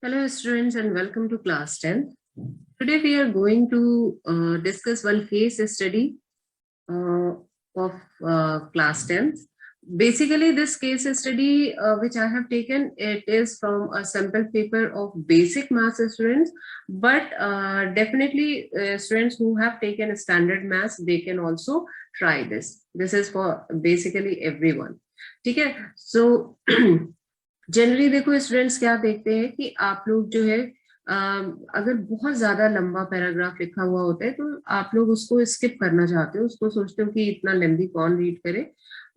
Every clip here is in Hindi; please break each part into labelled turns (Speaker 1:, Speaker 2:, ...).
Speaker 1: Hello students and welcome to class 10th. Today we are going to discuss one case study of class 10th. Basically this case study which I have taken, it is from a sample paper of basic maths students, but definitely students who have taken standard maths, they can also try this. This is for basically everyone. Okay, so generally देखो स्टूडेंट्स क्या देखते हैं कि आप लोग जो है अगर बहुत ज्यादा लंबा पैराग्राफ लिखा हुआ होता है तो आप लोग उसको स्किप करना चाहते हो, उसको सोचते हो कि इतना लेंथी कौन रीड करे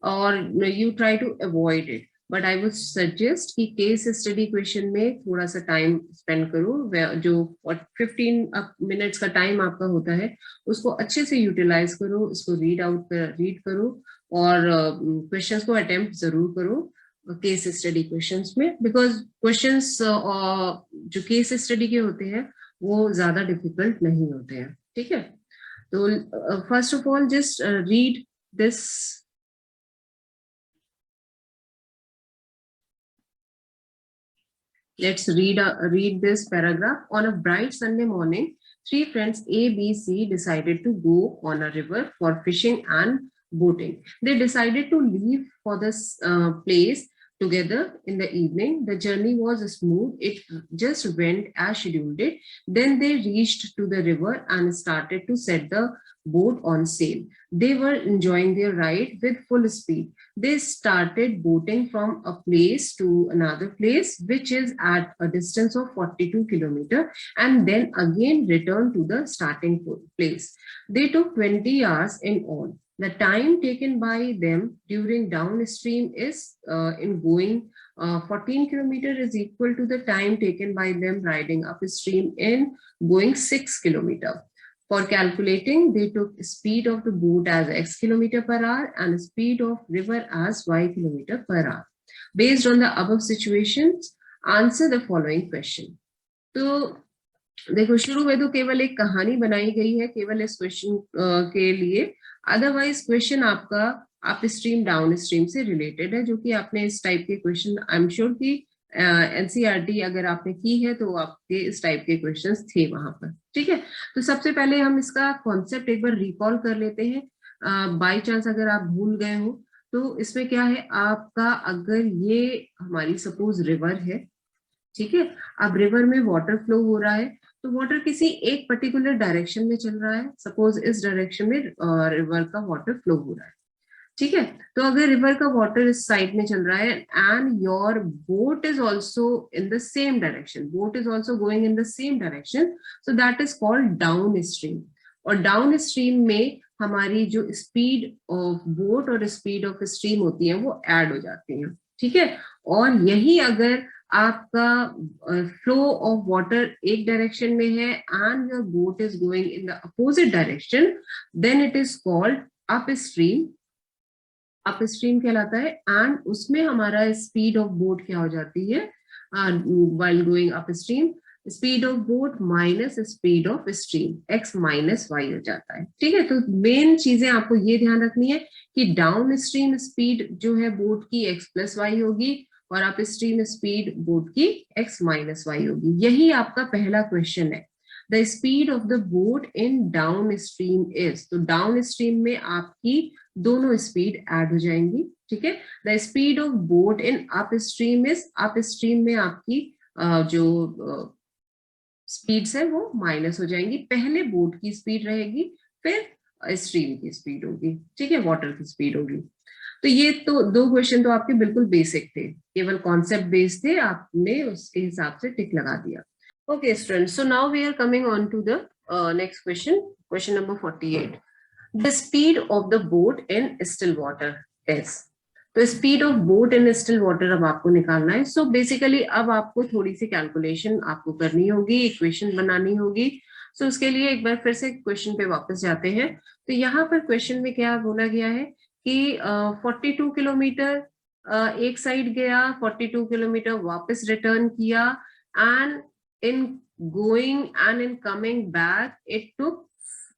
Speaker 1: और you try to avoid it. But I would suggest कि केस स्टडी क्वेश्चन में थोड़ा सा टाइम स्पेंड करो, जो 15 मिनट्स का टाइम आपका होता है उसको अच्छे से यूटिलाइज करो, उसको रीड करो और क्वेश्चंस को अटेम्प्ट जरूर करो केस स्टडी क्वेश्चंस में, बिकॉज क्वेश्चंस जो केस स्टडी के होते हैं वो ज्यादा डिफिकल्ट नहीं होते हैं। ठीक है, तो first of all just read this. Let's read this paragraph. On a bright Sunday morning, three friends A, B, C decided to go on a river for fishing and boating. They decided to leave for this place together in the evening. The journey was smooth. It just went as scheduled it. Then they reached to the river and started to set the boat on sail. They were enjoying their ride with full speed. They started boating from a place to another place, which is at a distance of 42 kilometers, and then again returned to the starting place. They took 20 hours in all. The time taken by them during downstream is in going 14 kilometers is equal to the time taken by them riding upstream in going 6 kilometers. For calculating, they took speed of the boat as x km per hour and speed of river as y km per hour. Based on the above situations, answer the following question. तो देखो शुरू में तो केवल एक कहानी बनाई गई है केवल इस क्वेश्चन के लिए, अदरवाइज क्वेश्चन आपका अप स्ट्रीम डाउन स्ट्रीम से रिलेटेड है, जो कि आपने इस टाइप के क्वेश्चन आई एम श्योर कि एनसीईआरटी अगर आपने की है तो आपके इस टाइप के क्वेश्चंस थे वहां पर। ठीक है, तो सबसे पहले हम इसका कॉन्सेप्ट एक बार रिकॉल कर लेते हैं। बाय चांस अगर आप भूल गए हो तो इसमें क्या है आपका, अगर ये हमारी सपोज रिवर है, ठीक है, अब रिवर में वाटर फ्लो हो रहा है तो वाटर किसी एक पर्टिकुलर डायरेक्शन में चल रहा है, सपोज इस डायरेक्शन में रिवर का वाटर फ्लो हो रहा है। ठीक है, तो अगर रिवर का वाटर इस साइड में चल रहा है and your boat is also in the same direction, boat is also going in the same direction, so that is called down stream. और डाउन स्ट्रीम में हमारी जो स्पीड ऑफ बोट और स्पीड ऑफ स्ट्रीम होती है वो ऐड हो जाती है। ठीक है, और यही अगर आपका फ्लो ऑफ वाटर एक डायरेक्शन में है and your boat is going in the opposite direction, then it is called upstream. Upstream कहलाता है एंड उसमें हमारा स्पीड ऑफ बोट क्या हो जाती है while going upstream, speed of boat minus speed of stream x minus y हो जाता है। ठीक है, तो मेन चीजें आपको ये ध्यान रखनी है कि डाउन स्ट्रीम स्पीड जो है बोट की x प्लस वाई होगी और अप स्ट्रीम स्पीड बोट की x माइनस वाई होगी। यही आपका पहला क्वेश्चन है, the speed of the boat in down stream is. तो डाउन स्ट्रीम में आपकी दोनों स्पीड ऐड हो जाएंगी। ठीक है, the speed of boat in up stream is, up stream में आपकी जो स्पीड्स है वो माइनस हो जाएंगी, पहले बोट की स्पीड रहेगी फिर स्ट्रीम की स्पीड होगी। ठीक है, वाटर की स्पीड होगी। तो ये तो दो क्वेश्चन तो आपके बिल्कुल बेसिक थे, केवल कॉन्सेप्ट बेस्ड थे, आपने उसके हिसाब से टिक लगा दिया। Okay students, so now we are coming on to the next question, question number 48। The speed of the boat in still water is. तो speed of boat in still water अब आपको निकालना है। सो बेसिकली अब आपको थोड़ी सी कैलकुलेशन आपको करनी होगी, इक्वेशन बनानी होगी। सो उसके लिए एक बार फिर से क्वेश्चन पे वापस जाते हैं। तो यहाँ पर क्वेश्चन में क्या बोला गया है कि 42 किलोमीटर एक साइड गया, 42 किलोमीटर वापस रिटर्न किया and in going and in coming back it took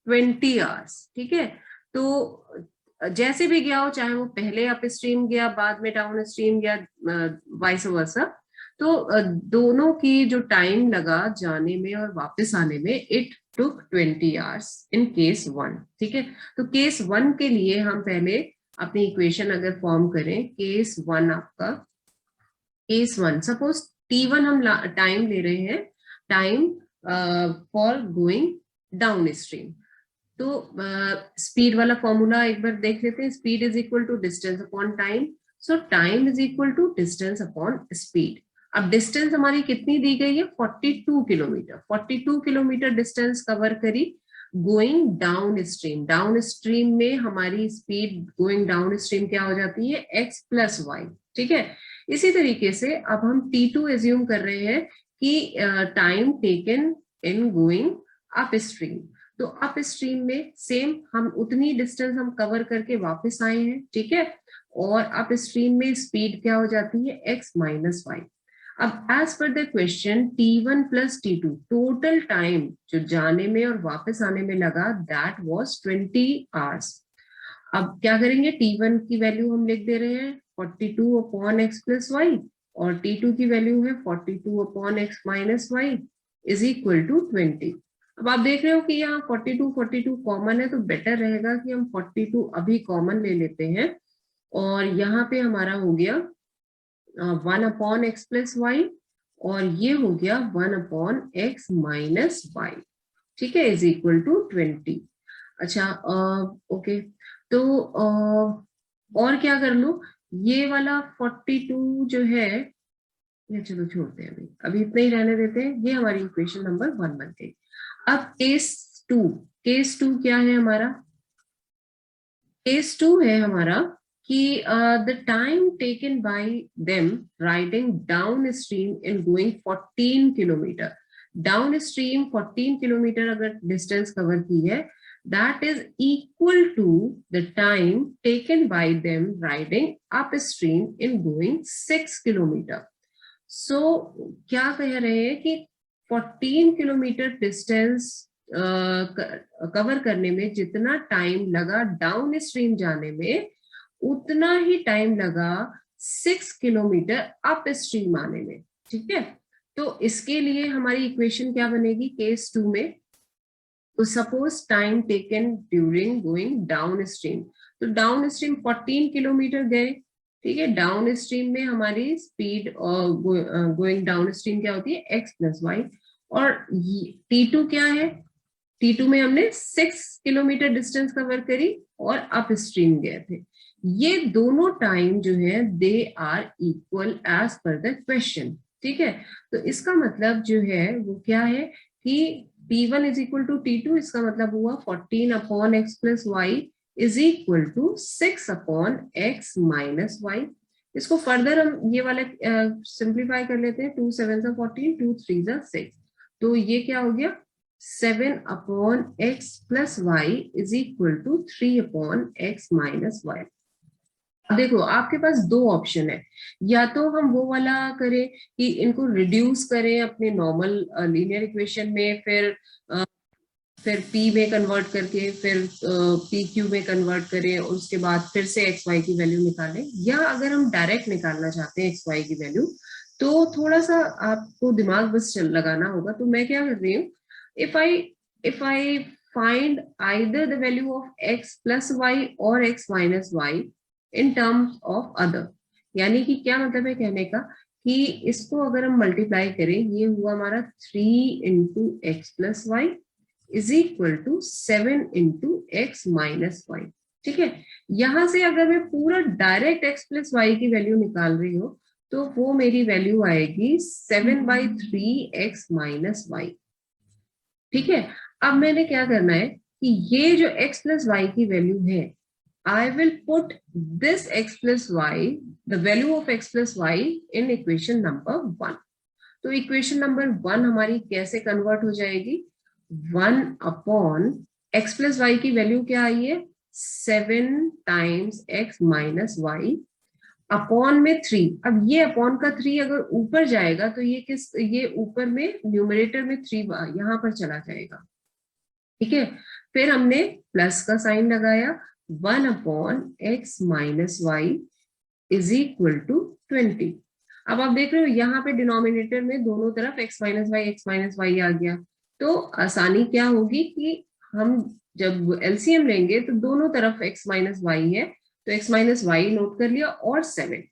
Speaker 1: 20 hours. ठीक है, तो जैसे भी गया हो, चाहे वो पहले अप स्ट्रीम गया बाद में डाउन स्ट्रीम गया वाइस वर्सा, तो दोनों की जो टाइम लगा जाने में और वापस आने में, it took 20 hours in case 1। ठीक है, तो केस 1 के लिए हम पहले अपनी इक्वेशन अगर फॉर्म करें, केस 1 आपका, केस 1 सपोज T1 हम टाइम ले रहे हैं, time for going downstream. तो स्पीड वाला फॉर्मूला एक बार देख लेते हैं। Speed is equal to distance upon time, so time is equal to distance upon speed. अब डिस्टेंस हमारी कितनी दी गई है, 42 किलोमीटर। 42 किलोमीटर डिस्टेंस कवर करी going downstream. Downstream में हमारी स्पीड गोइंग डाउन स्ट्रीम क्या हो जाती है, x प्लस वाई। ठीक है, इसी तरीके से अब हम T2 एज्यूम कर रहे हैं कि time taken in going up stream. तो अप स्ट्रीम में सेम हम उतनी डिस्टेंस हम कवर करके वापस आए हैं। ठीक है, और अप स्ट्रीम में स्पीड क्या हो जाती है, x माइनस वाई। अब as per the question T1 plus T2 total time जो जाने में और वापस आने में लगा, दैट वाज 20 आवर्स। अब क्या करेंगे, T1 की वैल्यू हम लिख दे रहे हैं 42 अपॉन एक्स प्लस वाई, और T2 की वैल्यू है 42 upon x minus y is equal to 20। अब आप देख रहे हो कि यहाँ 42 कॉमन है, तो बेटर रहेगा कि हम 42 अभी कॉमन ले लेते हैं, और यहाँ पे हमारा हो गया 1 अपॉन एक्स प्लस वाई, और ये हो गया 1 अपॉन एक्स माइनस वाई। ठीक है, इज इक्वल टू 20। अच्छा, ओके, तो और क्या कर लो, ये वाला 42 जो है, ये चलो छोड़ते हैं, अभी अभी इतना ही रहने देते हैं। ये हमारी इक्वेशन नंबर 1 बन गई। अब केस टू क्या है हमारा, केस 2 है हमारा कि the time taken by them riding downstream in going 14 kilometre. Downstream 14 kilometre अगर डिस्टेंस कवर की है, that is equal to the time taken by them riding upstream in going 6 kilometre. So क्या कह रहे हैं कि 14 किलोमीटर डिस्टेंस कवर करने में जितना टाइम लगा डाउन स्ट्रीम जाने में, उतना ही टाइम लगा 6 किलोमीटर अप स्ट्रीम आने में। ठीक है, तो इसके लिए हमारी इक्वेशन क्या बनेगी केस 2 में, तो suppose time taken during going downstream, तो डाउन स्ट्रीम 14 किलोमीटर गए। ठीक है, डाउन स्ट्रीम में हमारी स्पीड गोइंग डाउन स्ट्रीम क्या होती है, x प्लस वाई, और T2 क्या है, T2 में हमने 6 किलोमीटर डिस्टेंस कवर करी और अप स्ट्रीम गए थे। ये दोनों टाइम जो है they are equal as per the question. ठीक है, तो इसका मतलब जो है वो क्या है कि T1 is equal to T2, इसका मतलब हुआ 14 upon x plus y is equal to 6 upon x minus y. इसको फर्दर हम ये वाला सिंप्लीफाई कर लेते हैं, 2 7 14, 2 3 6, तो ये क्या हो गया 7 upon x plus y is equal to 3 upon x minus y. देखो आपके पास दो ऑप्शन है, या तो हम वो वाला करें कि इनको रिड्यूस करें अपने नॉर्मल लीनियर इक्वेशन में, फिर p में कन्वर्ट करके फिर पी क्यू में कन्वर्ट करें, और उसके बाद फिर से एक्स वाई की वैल्यू निकालें। या अगर हम डायरेक्ट निकालना चाहते हैं एक्स वाई की वैल्यू, तो थोड़ा सा आपको दिमाग बस लगाना होगा। तो मैं क्या कर रही हूँ, if I find either the value of x plus y or x minus y in terms of other, यानी कि क्या मतलब है कहने का कि इसको अगर हम मल्टीप्लाई करें, ये हुआ हमारा 3 into x plus y is equal to 7 into x minus y. ठीक है, यहां से अगर मैं पूरा डायरेक्ट एक्स प्लस वाई की वैल्यू निकाल रही हूँ, तो वो मेरी वैल्यू आएगी 7/3 x माइनस वाई। ठीक है, अब मैंने क्या करना है कि ये जो x प्लस वाई की वैल्यू है, I will put this x plus y, the value of x plus y in equation number 1. तो इक्वेशन नंबर 1 हमारी कैसे कन्वर्ट हो जाएगी, 1 अपॉन x प्लस वाई की वैल्यू क्या आई है 7 times x minus y upon में 3। अब ये अपॉन का 3 अगर ऊपर जाएगा तो ये ऊपर में न्यूमरेटर में 3 यहां पर चला जाएगा। ठीक है, फिर हमने प्लस का साइन लगाया, 1 upon x minus y is equal to 20। अब आप देख रहे हो यहाँ पे डिनोमिनेटर में दोनों तरफ x माइनस वाई आ गया, तो आसानी क्या होगी कि हम जब एलसीएम लेंगे तो दोनों तरफ x माइनस वाई है, तो x माइनस वाई नोट कर लिया और 7।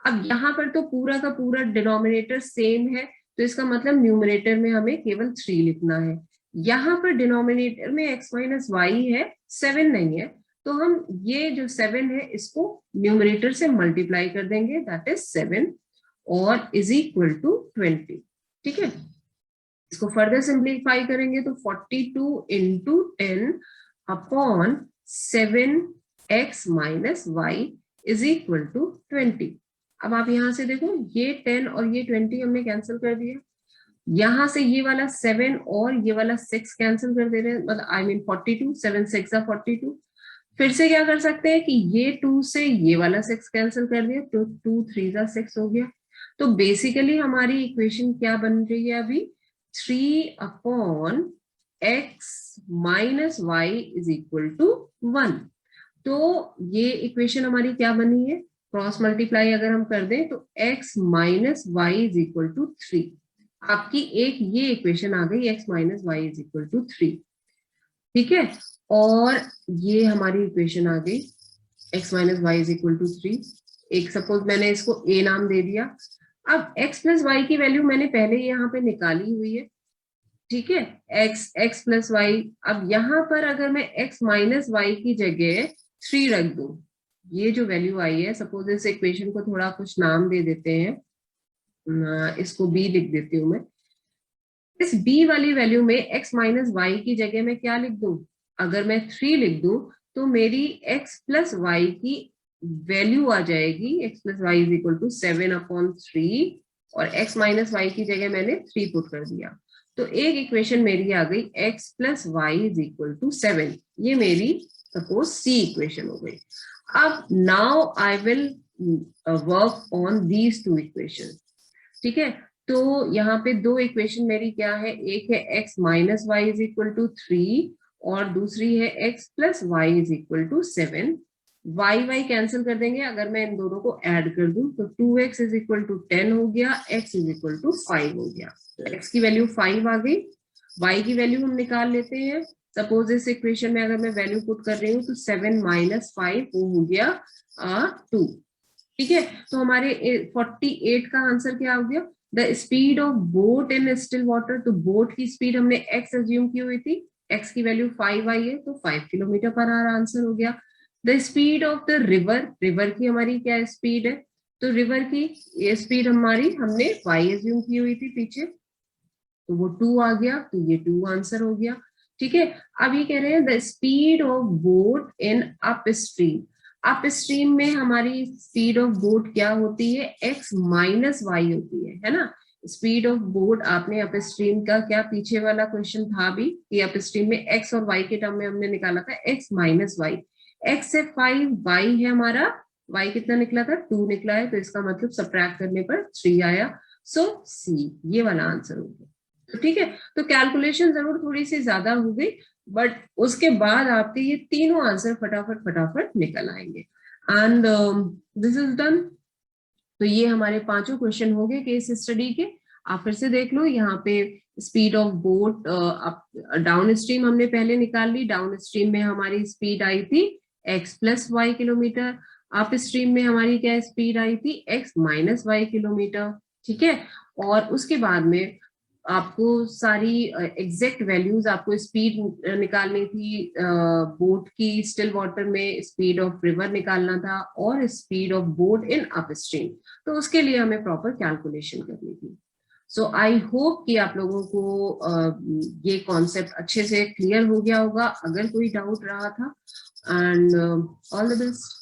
Speaker 1: अब यहाँ पर तो पूरा का पूरा डिनोमिनेटर सेम है, तो इसका मतलब न्यूमरेटर में हमें केवल 3 लिखना है। यहाँ पर डिनोमिनेटर में x माइनस वाई है, 7 नहीं है, तो हम ये जो 7 है इसको न्यूमरेटर से मल्टीप्लाई कर देंगे, दैट इज 7 और इज इक्वल टू 20। ठीक है, इसको फर्दर सिंप्लीफाई करेंगे तो 42 into 10 upon 7x minus y is equal to 20। अब आप यहां से देखो, ये 10 और ये 20 हमने कैंसिल कर दिया, यहां से ये वाला 7 और ये वाला 6 कैंसिल कर दे रहे हैं, मतलब आई मीन 42, 7 6 42। फिर से क्या कर सकते हैं कि ये 2 से ये वाला 6 कैंसिल कर दिया, तो 2 3 6 हो गया। तो बेसिकली हमारी इक्वेशन क्या बन रही है अभी, 3 upon x minus y is equal to 1। तो ये इक्वेशन हमारी क्या बनी है, क्रॉस मल्टीप्लाई अगर हम कर दें तो x minus y is equal to 3। आपकी एक ये इक्वेशन आ गई, x minus y is equal to 3। ठीक है, और ये हमारी इक्वेशन आ गई x minus y is equal to 3। एक सपोज मैंने इसको a नाम दे दिया। अब x प्लस वाई की वैल्यू मैंने पहले यहाँ पे निकाली हुई है, ठीक है, x प्लस वाई। अब यहाँ पर अगर मैं x माइनस वाई की जगह 3 रख दूं, ये जो वैल्यू आई है, सपोज इस इक्वेशन को थोड़ा कुछ नाम दे देते हैं, इसको b लिख देती हूँ मैं। इस b वाली वैल्यू में x माइनस वाई की जगह मैं क्या लिख दूं, अगर मैं 3 लिख दूं तो मेरी x प्लस वाई की वैल्यू आ जाएगी, x plus y is equal to 7 upon 3, और x माइनस वाई की जगह मैंने 3 पुट कर दिया, तो एक इक्वेशन मेरी आ गई x plus y is equal to 7। ये मेरी सपोज सी इक्वेशन हो गई। अब now I will work on these two equation. ठीक है, तो यहाँ पे दो इक्वेशन मेरी क्या है, एक है x minus y is equal to 3 और दूसरी है x plus y is equal to 7। Y y cancel कर देंगे, अगर मैं इन दोनों को ऐड कर दूं तो 2x इज इक्वल टू 10 हो गया, x इज इक्वल टू 5 हो गया। तो x की वैल्यू 5 आ गई, y की वैल्यू हम निकाल लेते हैं। सपोज इस इक्वेशन में अगर मैं वैल्यू पुट कर रही हूँ तो 7 माइनस 5 वो हो गया 2। ठीक है, तो हमारे 48 का आंसर क्या हो गया, the speed of boat in still water. तो बोट की स्पीड हमने x एज्यूम की हुई थी, x की वैल्यू 5 आई है, तो 5 किलोमीटर पर आवर आंसर हो गया। The speed of the river, river की हमारी क्या स्पीड है, तो रिवर की ये स्पीड हमारी हमने y एज्यूम की हुई थी पीछे, तो वो 2 आ गया, तो ये 2 आंसर हो गया। ठीक है, अब ये कह रहे हैं the speed of boat in up stream. Upstream में हमारी स्पीड ऑफ बोट क्या होती है, x माइनस वाई होती है ना। स्पीड ऑफ बोट आपने अप स्ट्रीम का क्या पीछे वाला क्वेश्चन था भी कि अप स्ट्रीम में x और y के टर्म में हमने निकाला था x माइनस वाई, x से 5 y है हमारा, y कितना निकला था 2 निकला है, तो इसका मतलब सब्ट्रैक्ट करने पर 3 आया। सो सी ये वाला आंसर हो गया। तो ठीक है, तो कैलकुलेशन जरूर थोड़ी सी ज्यादा हो गई, बट उसके बाद आपके ये तीनों आंसर फटाफट फटाफट निकल आएंगे। And this is done. तो ये हमारे पांचों क्वेश्चन हो गए केस स्टडी के। आप फिर से देख लो, यहाँ पे speed of boat down stream हमने पहले निकाल ली, डाउन स्ट्रीम में हमारी स्पीड आई थी x plus y kilometre, upstream में हमारी क्या स्पीड आई थी x माइनस वाई किलोमीटर। ठीक है, और उसके बाद में आपको सारी एग्जैक्ट वैल्यूज, आपको स्पीड निकालनी थी बोट की स्टिल वाटर में, स्पीड ऑफ रिवर निकालना था, और speed of boat in up stream, तो उसके लिए हमें प्रॉपर कैलकुलेशन करनी थी। सो आई होप कि आप लोगों को ये कॉन्सेप्ट अच्छे से क्लियर हो गया होगा। अगर कोई डाउट रहा था, एंड ऑल द बेस्ट।